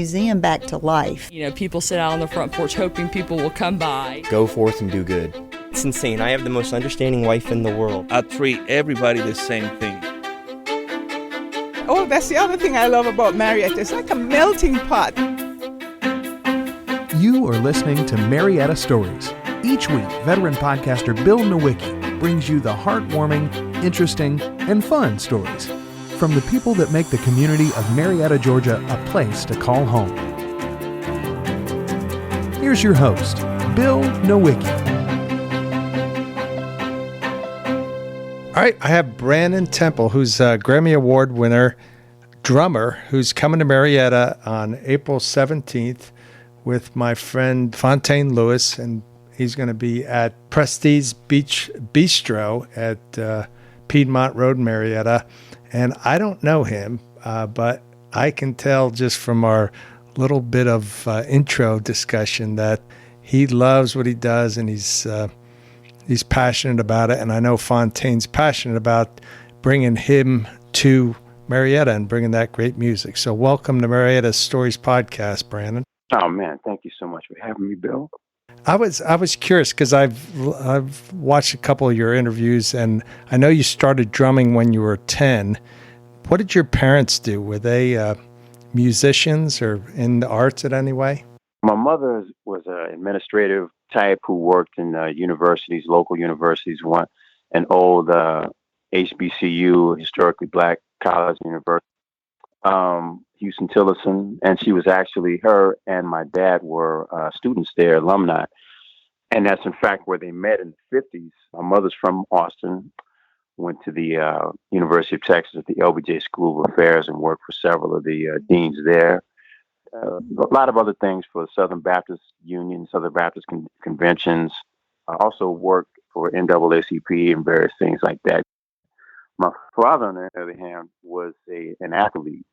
museum back to life. You know, people sit out on the front porch hoping people will come by. Go forth and do good. It's insane. I have the most understanding wife in the world. I treat everybody the same thing. Oh, that's the other thing I love about Marietta. It's like a melting pot. You are listening to Marietta Stories. Each week, veteran podcaster Bill Nowicki brings you the heartwarming, interesting, and fun stories from the people that make the community of Marietta, Georgia, a place to call home. Here's your host, Bill Nowicki. All right, I have Brannen Temple, who's a Grammy Award winner drummer, who's coming to Marietta on April 17th with my friend Fontaine Lewis, and he's going to be at Prestige Beach Bistro at Piedmont Road, Marietta. And I don't know him, but I can tell just from our little bit of intro discussion that he loves what he does, and he's passionate about it. And I know Fontaine's passionate about bringing him to Marietta and bringing that great music. So welcome to Marietta Stories Podcast, Brannen. Oh, man, thank you so much for having me, Bill. I was curious because I've watched a couple of your interviews, and I know you started drumming when you were 10. What did your parents do? Were they musicians or in the arts in any way? My mother was an administrative type who worked in universities, local universities, an old HBCU, historically black college university, Houston-Tillotson, and she was actually, her and my dad were students there, alumni. And that's in fact where they met in the 50s. My mother's from Austin, went to the University of Texas at the LBJ School of Affairs and worked for several of the deans there. A lot of other things for the Southern Baptist Union, Southern Baptist conventions. I also worked for NAACP and various things like that. My father, on the other hand, was an athlete,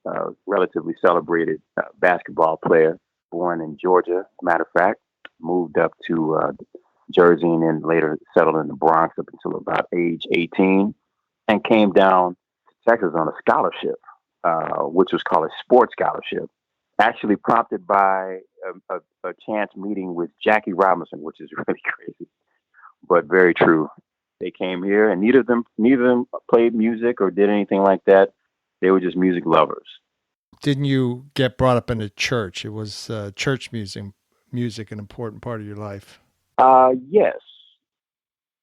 relatively celebrated basketball player, born in Georgia, matter of fact, moved up to Jersey and then later settled in the Bronx up until about age 18 and came down to Texas on a scholarship, which was called a sports scholarship, actually prompted by a chance meeting with Jackie Robinson, which is really crazy, but very true. They came here, and neither of them played music or did anything like that. They were just music lovers. Didn't you get brought up in a church? It was church music, an important part of your life. Yes.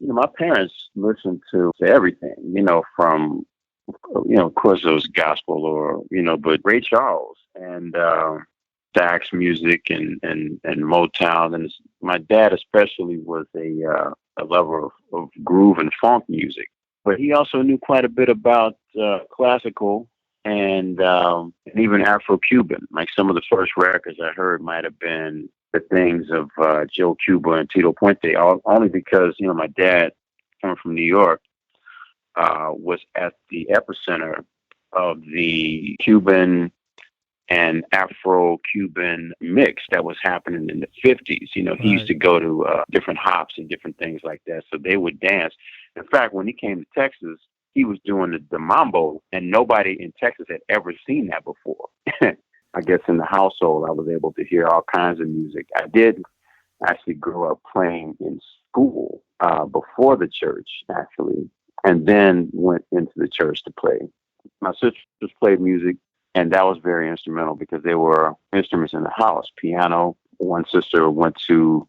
My parents listened to everything, from, of course, it was gospel but Ray Charles and sax music and Motown. And my dad especially was a lover of groove and funk music, but he also knew quite a bit about classical and even Afro-Cuban. Like some of the first records I heard might have been the things of Joe Cuba and Tito Puente, only because my dad, coming from New York, was at the epicenter of the Cuban and Afro-Cuban mix that was happening in the 50s. He used to go to different hops and different things like that. So they would dance. In fact, when he came to Texas, he was doing the mambo, and nobody in Texas had ever seen that before. I guess in the household, I was able to hear all kinds of music. I did actually grow up playing in school before the church, actually, and then went into the church to play. My sisters played music, and that was very instrumental because there were instruments in the house. Piano. One sister went to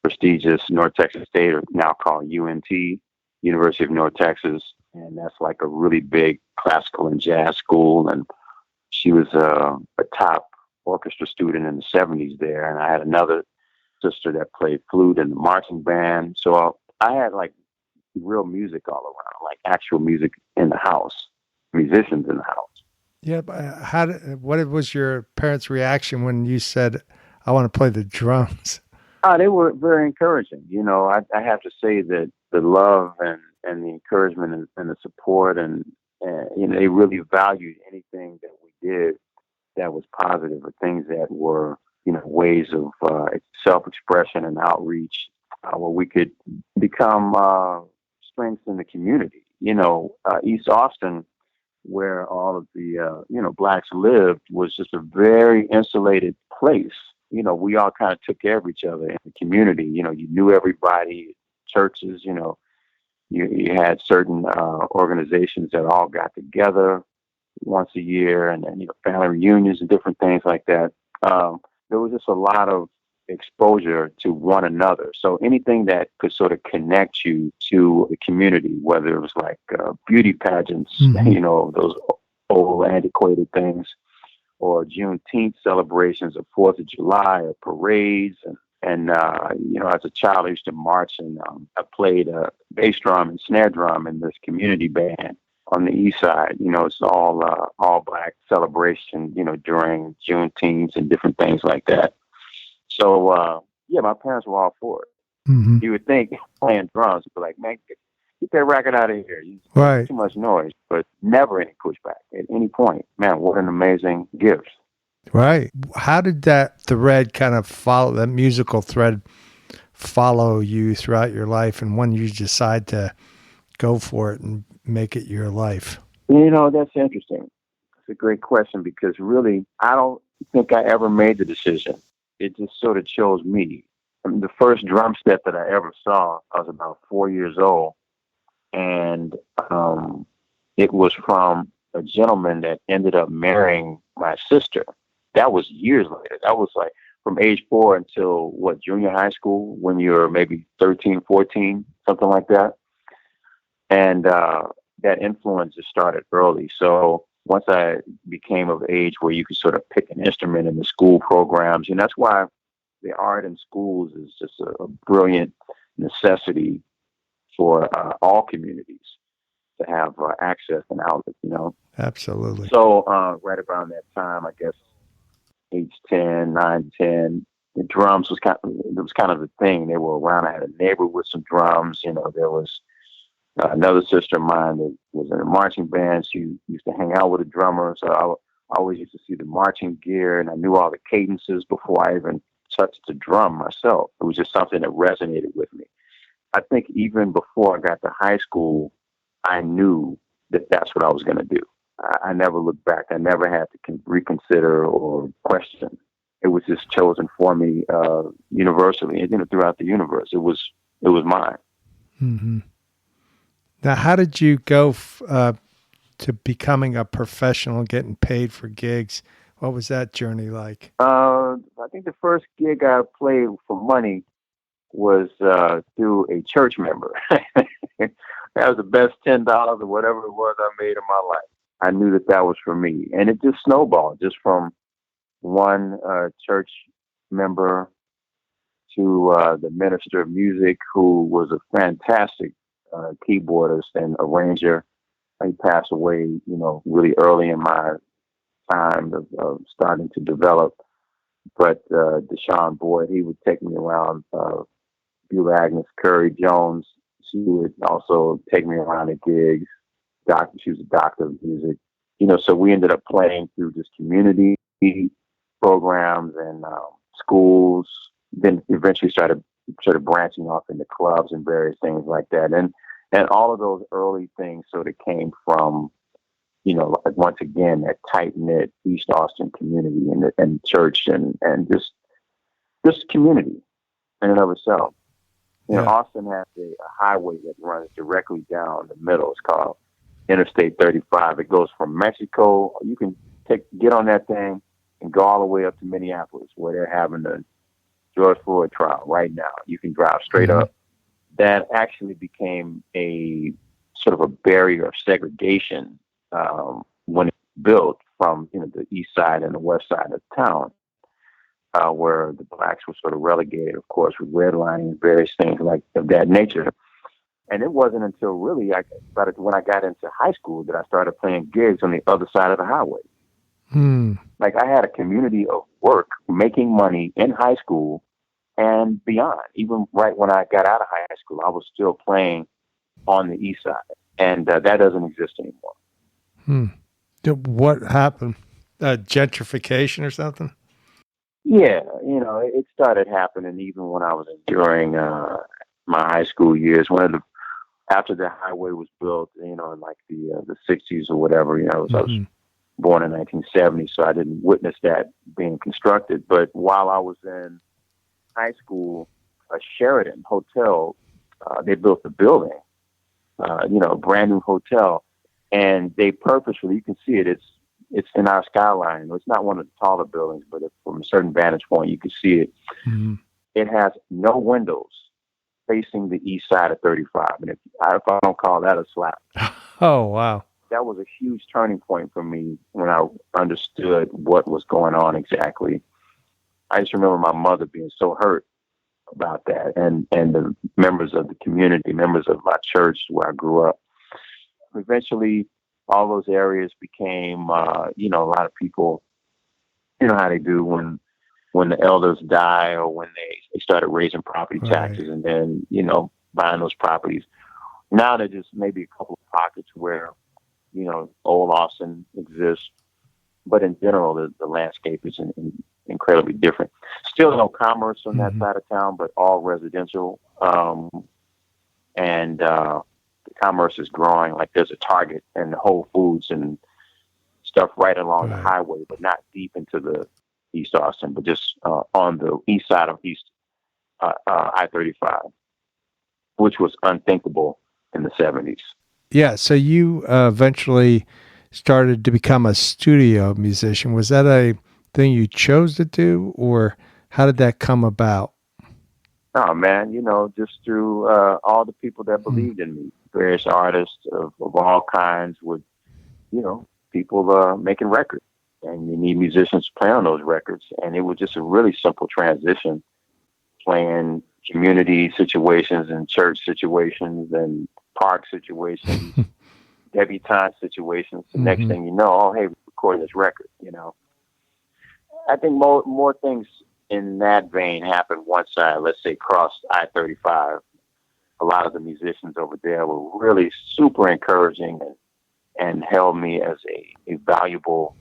prestigious North Texas State, or now called UNT, University of North Texas. And that's like a really big classical and jazz school. And she was a top orchestra student in the 70s there. And I had another sister that played flute in the marching band. So I had like real music all around, like actual music in the house, musicians in the house. Yeah, but what was your parents' reaction when you said, "I want to play the drums"? They were very encouraging. I have to say that the love and the encouragement and the support and they really valued anything that we did that was positive, or things that were ways of self-expression and outreach, where we could become strengths in the community. East Austin where all of the, blacks lived was just a very insulated place. We all kind of took care of each other in the community. You knew everybody, churches, you had certain organizations that all got together once a year, and then, family reunions and different things like that. There was just a lot of exposure to one another. So anything that could sort of connect you to the community, whether it was like beauty pageants, those old antiquated things, or Juneteenth celebrations, or 4th of July, or parades. And as a child, I used to march, and I played bass drum and snare drum in this community band on the east side. It's all black celebration, during Juneteenth and different things like that. So, my parents were all for it. Mm-hmm. You would think playing drums would be like, man, get that record out of here. Right. Too much noise, but never any pushback at any point. Man, what an amazing gift. Right. How did that thread kind of follow, that musical thread follow you throughout your life, and when you decide to go for it and make it your life? That's interesting. It's a great question, because really, I don't think I ever made the decision. It just sort of chose me. The first drum set that I ever saw, I was about 4 years old, and it was from a gentleman that ended up marrying my sister. That was years later. That was like from age 4 until junior high school, when you're maybe 13, 14, something like that. And that influence just started early. So once I became of age where you could sort of pick an instrument in the school programs, and that's why the art in schools is just a brilliant necessity for all communities to have access and outlet, Absolutely. So right around that time, I guess, age 10, 9, 10, the drums was kind of the thing. They were around. I had a neighbor with some drums. There was another sister of mine that was in a marching band. She used to hang out with a drummer. So I always used to see the marching gear, and I knew all the cadences before I even touched the drum myself. It was just something that resonated with me. I think even before I got to high school, I knew that that's what I was going to do. I never looked back. I never had to reconsider or question. It was just chosen for me universally, and throughout the universe. It was mine. Mm-hmm. Now, how did you go to becoming a professional, getting paid for gigs? What was that journey like? I think the first gig I played for money was through a church member. That was the best $10 or whatever it was I made in my life. I knew that was for me. And it just snowballed, just from one church member to the minister of music, who was a fantastic keyboardist and arranger. He passed away, really early in my time of starting to develop. But Deshaun Boyd, he would take me around. Beulah Agnes Curry Jones, she would also take me around at gigs. She was a doctor of music. So we ended up playing through just community programs and schools. Then eventually started branching off into clubs and various things like that. And all of those early things sort of came from, once again, that tight-knit East Austin community and church and just community in and of itself. Austin has a highway that runs directly down the middle. It's called Interstate 35. It goes from Mexico. You can get on that thing and go all the way up to Minneapolis, where they're having the George Floyd trial right now. You can drive straight up. That actually became a sort of a barrier of segregation when it was built from the east side and the west side of town, where the blacks were sort of relegated, of course, with redlining and various things of that nature. And it wasn't until really when I got into high school that I started playing gigs on the other side of the highway. Like, I had a community of work, making money in high school and beyond. Even right when I got out of high school, I was still playing on the east side. And that doesn't exist anymore. What happened? Gentrification or something? Yeah, it started happening even when I was during my high school years. after the highway was built, in like the 60s or whatever. I was born in 1970, so I didn't witness that being constructed. But while I was in high school, a Sheraton Hotel, they built the building, a brand new hotel, and they purposefully, you can see it, it's in our skyline. It's not one of the taller buildings, but from a certain vantage point, you can see it. Mm-hmm. It has no windows facing the east side of 35. And if I don't call that a slap. Oh, wow. That was a huge turning point for me when I understood what was going on exactly. I just remember my mother being so hurt about that, and the members of the community, members of my church where I grew up. Eventually, all those areas became, a lot of people, how they do when the elders die or when they started raising property taxes and then, buying those properties. Now there's just maybe a couple of pockets where, old Austin exists, but in general, the landscape is incredibly different. Still no commerce on that side of town, but all residential. And the commerce is growing. Like there's a Target and Whole Foods and stuff right along the highway, but not deep into the East Austin, but just on the east side of I-35, which was unthinkable in the 70s. Yeah, so you eventually started to become a studio musician. Was that a thing you chose to do, or how did that come about? Oh, man, just through all the people that believed in me, various artists of all kinds with, people making records. And you need musicians to play on those records. And it was just a really simple transition, playing community situations and church situations and park situations, debutante situations. The next thing you know, hey, we're recording this record, I think more things in that vein happened once I, let's say, crossed I-35. A lot of the musicians over there were really super encouraging and held me as a valuable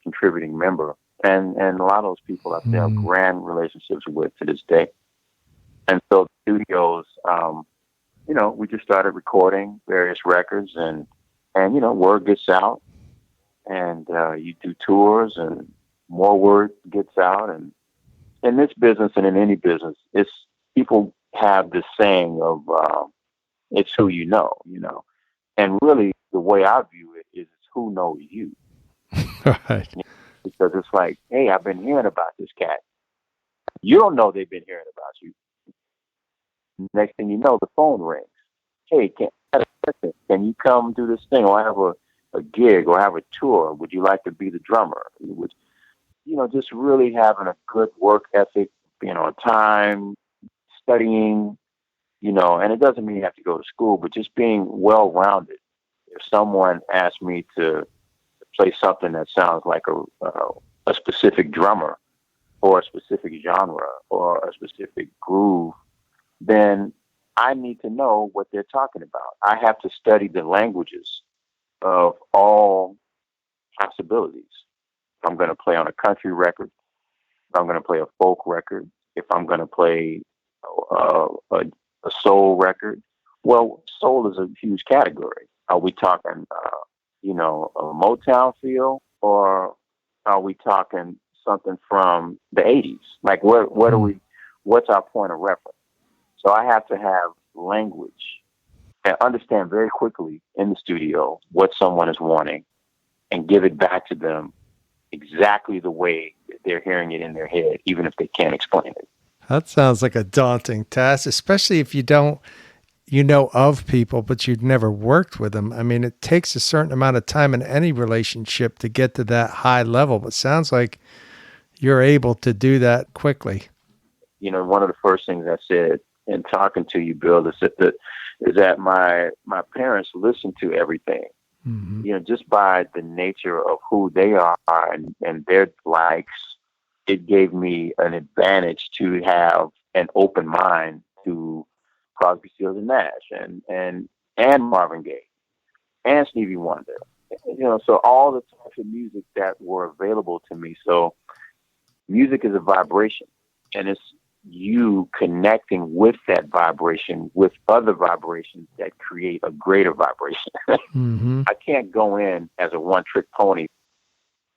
contributing member. And a lot of those people I still have grand relationships with to this day. And so studios, we just started recording various records and word gets out and you do tours and more word gets out. And in this business and in any business, it's people have this saying of it's who you know. And really the way I view it is it's who knows you. Right. Because it's like, hey, I've been hearing about this cat. You don't know they've been hearing about you. Next thing you know, the phone rings. Hey, can you come do this thing? Or I have a gig or I have a tour. Would you like to be the drummer? Just really having a good work ethic, being on time, studying, and it doesn't mean you have to go to school, but just being well-rounded. If someone asked me to play something that sounds like a specific drummer or a specific genre or a specific groove, then I need to know what they're talking about. I have to study the languages of all possibilities. If I'm going to play on a country record, if I'm going to play a folk record, if I'm going to play a soul record, well, soul is a huge category. Are we talking, a Motown feel, or are we talking something from the 80s? Like, what's our point of reference? So I have to have language and understand very quickly in the studio what someone is wanting and give it back to them exactly the way they're hearing it in their head, even if they can't explain it. That sounds like a daunting task, especially if you know of people, but you've never worked with them. I mean, it takes a certain amount of time in any relationship to get to that high level, but it sounds like you're able to do that quickly. One of the first things I said in talking to you, Bill, is that my parents listened to everything. Mm-hmm. Just by the nature of who they are and their likes, it gave me an advantage to have an open mind to Crosby, Stills and Nash and Marvin Gaye and Stevie Wonder. So all the types of music that were available to me. So music is a vibration, and it's you connecting with that vibration with other vibrations that create a greater vibration. Mm-hmm. I can't go in as a one-trick pony.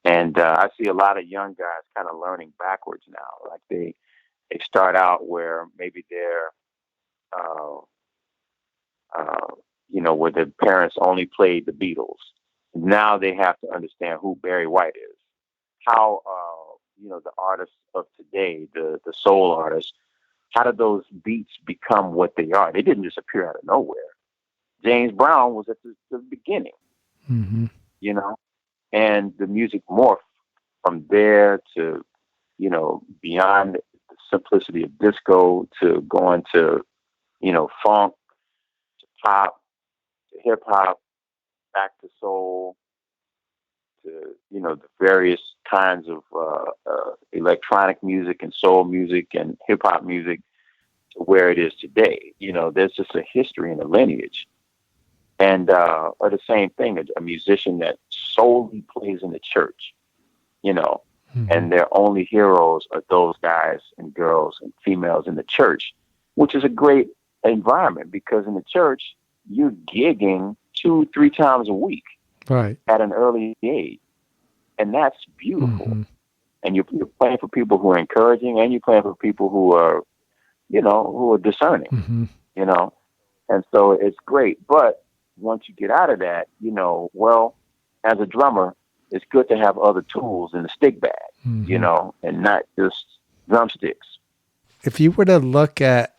And I see a lot of young guys kind of learning backwards now. Like they start out where maybe they're, where their parents only played the Beatles. Now they have to understand who Barry White is. How, the artists of today, the soul artists, how did those beats become what they are? They didn't just appear out of nowhere. James Brown was at the beginning, Mm-hmm. And the music morphed from there to, beyond the simplicity of disco to going to, funk, to pop, to hip hop, back to soul, to, the various kinds of electronic music and soul music and hip hop music to where it is today. There's just a history and a lineage. And or the same thing, a musician that solely plays in the church, Mm-hmm. and their only heroes are those guys and girls and females in the church, which is a great environment because in the church, you're gigging 2-3 times a week. Right. At an early age. And that's beautiful. Mm-hmm. And you're playing for people who are encouraging and you're playing for people who are, who are discerning, Mm-hmm. And so it's great. But once you get out of that, as a drummer, it's good to have other tools in the stick bag, Mm-hmm. and not just drumsticks. If you were to look at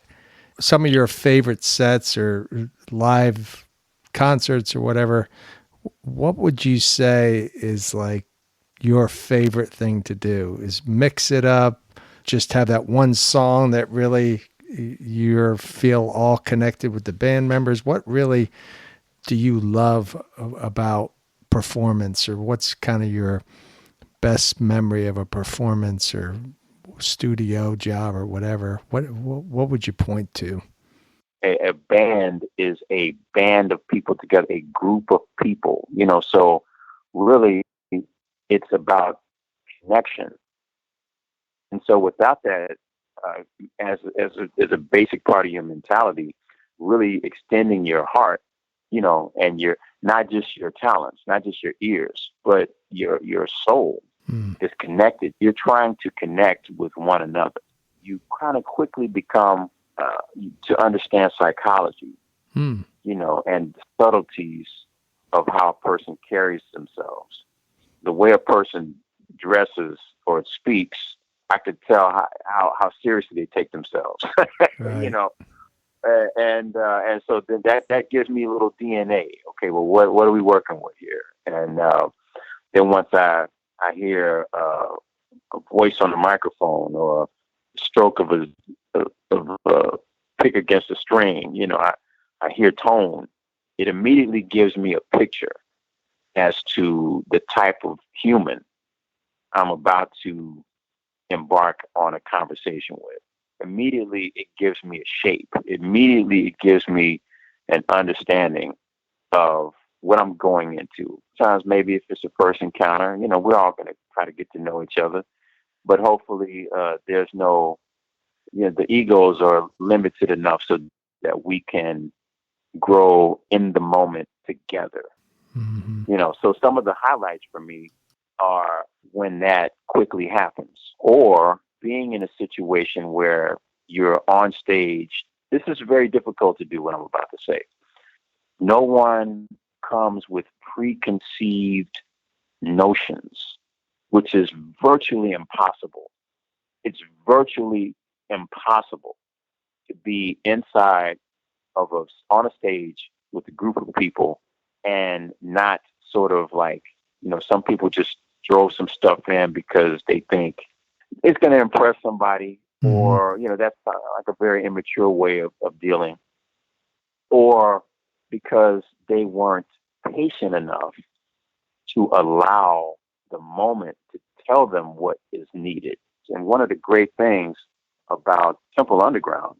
some of your favorite sets or live concerts or whatever, what would you say is like your favorite thing to do? Is mix it up, just have that one song that really you feel all connected with the band members? What really do you love about performance, or what's kind of your best memory of a performance or studio job or whatever? What would you point to? A band is a band of people together, a group of people, so really it's about connection. And so without that, as a basic part of your mentality, really extending your heart, and your, not just your talents, not just your ears, but your soul is connected. You're trying to connect with one another. You kind of quickly become to understand psychology, and the subtleties of how a person carries themselves. The way a person dresses or speaks, I could tell how seriously they take themselves, Right. And so then that gives me a little DNA. Okay, well, what are we working with here? And then once I hear a voice on the microphone or a stroke of a pick against a string, I hear tone. It immediately gives me a picture as to the type of human I'm about to embark on a conversation with. Immediately, it gives me a shape. Immediately, it gives me an understanding of what I'm going into. Sometimes maybe if it's a first encounter, we're all going to try to get to know each other. But hopefully there's no, the egos are limited enough so that we can grow in the moment together. Mm-hmm. So some of the highlights for me are when that quickly happens, or being in a situation where you're on stage. This is very difficult to do, what I'm about to say. No one comes with preconceived notions, which is virtually impossible. It's virtually impossible to be inside of on a stage with a group of people and not sort of like, some people just throw some stuff in because they think it's going to impress somebody, or, that's like a very immature way of dealing, or because they weren't patient enough to allow the moment to tell them what is needed. And one of the great things about Temple Underground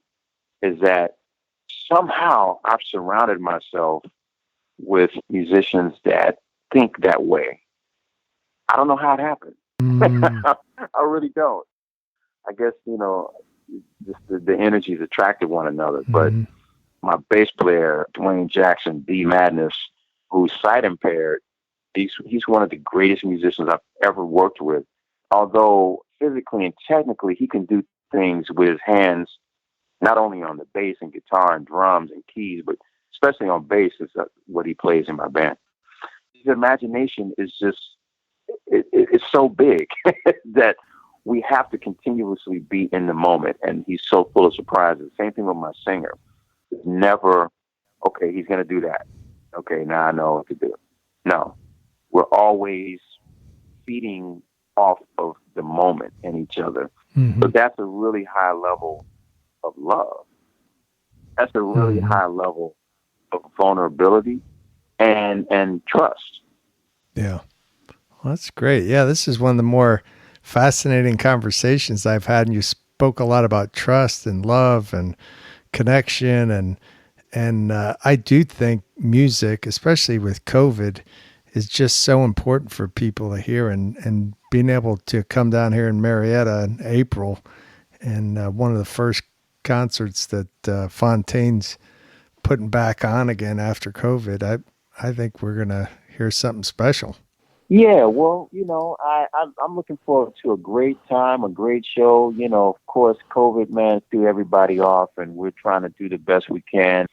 is that somehow I've surrounded myself with musicians that think that way. I don't know how it happened. I really don't. I guess, just the energies attracted one another. But my bass player, Dwayne Jackson, D Madness, who's sight impaired, he's one of the greatest musicians I've ever worked with. Although physically and technically he can do things with his hands, not only on the bass and guitar and drums and keys, but especially on bass is what he plays in my band. His imagination is just, it's so big that we have to continuously be in the moment. And he's so full of surprises. Same thing with my singer. It's never, okay, he's going to do that. Okay, now I know what to do. No, we're always feeding off of the moment and each other. But that's a really high level of love. That's a really high level of vulnerability and trust. Yeah. Well, that's great. Yeah, this is one of the more fascinating conversations I've had. And you spoke a lot about trust and love and connection. And I do think music, especially with COVID, is just so important for people to hear. And being able to come down here in Marietta in April, and one of the first concerts that Fontaine's putting back on again after COVID, I think we're going to hear something special. Yeah, well, I'm looking forward to a great time, a great show. Of course, COVID, man, threw everybody off, and we're trying to do the best we can.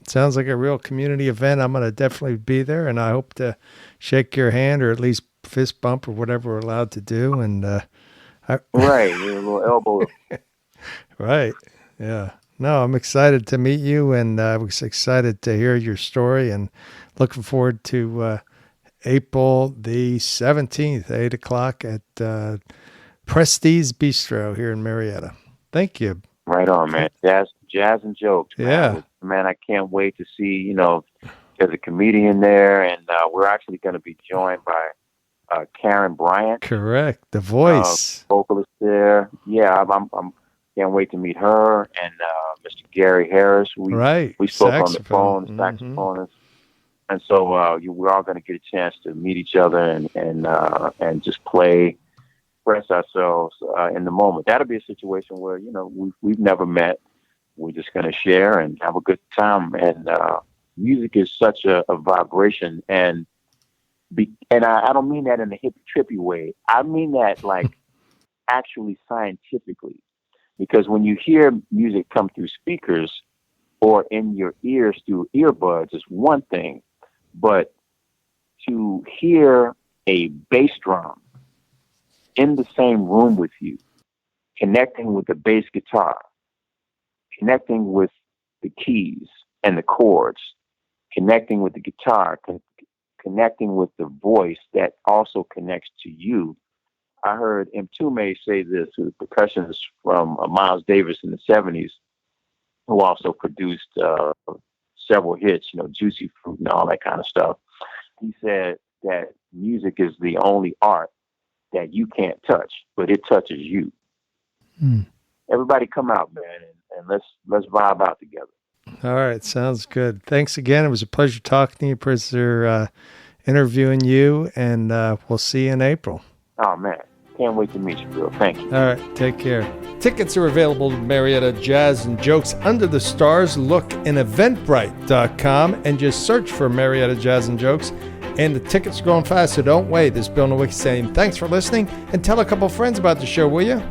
Sounds like a real community event. I'm going to definitely be there, and I hope to shake your hand or at least fist bump or whatever we're allowed to do. And right, a little elbow. Right, yeah. No, I'm excited to meet you, and I was excited to hear your story, and looking forward to April the 17th, 8 o'clock at Prestige Bistro here in Marietta. Thank you. Right on, man. Jazz and jokes. Man. Yeah. Man, I can't wait to see, there's a comedian there, and we're actually going to be joined by Karen Bryant. Correct. The voice. Vocalist there. Yeah, I'm can't wait to meet her and Mr. Gary Harris. We spoke on the phone, saxophonist. And so we're all going to get a chance to meet each other and just express ourselves in the moment. That'll be a situation where, we've never met. We're just going to share and have a good time. And music is such a vibration. And I don't mean that in a hippie trippy way. I mean that like actually scientifically. Because when you hear music come through speakers or in your ears through earbuds, it's one thing. But to hear a bass drum in the same room with you, connecting with the bass guitar, connecting with the keys and the chords, connecting with the guitar, connecting with the voice that also connects to you. I heard Mtume say this, who's a percussionist from Miles Davis in the 70s, who also produced several hits, Juicy Fruit and all that kind of stuff. He said that music is the only art that you can't touch, but it touches you. Everybody come out, man, and let's vibe out together. All right, sounds good. Thanks again. It was a pleasure talking to you, pleasure interviewing you, and we'll see you in April. Oh, man. Can't wait to meet you, Bill. Thank you. All right, take care. Tickets are available to Marietta Jazz and Jokes Under the Stars. Look in Eventbrite.com and just search for Marietta Jazz and Jokes. And the tickets are going fast, so don't wait. This is Bill Nowicki saying thanks for listening, and tell a couple friends about the show, will you?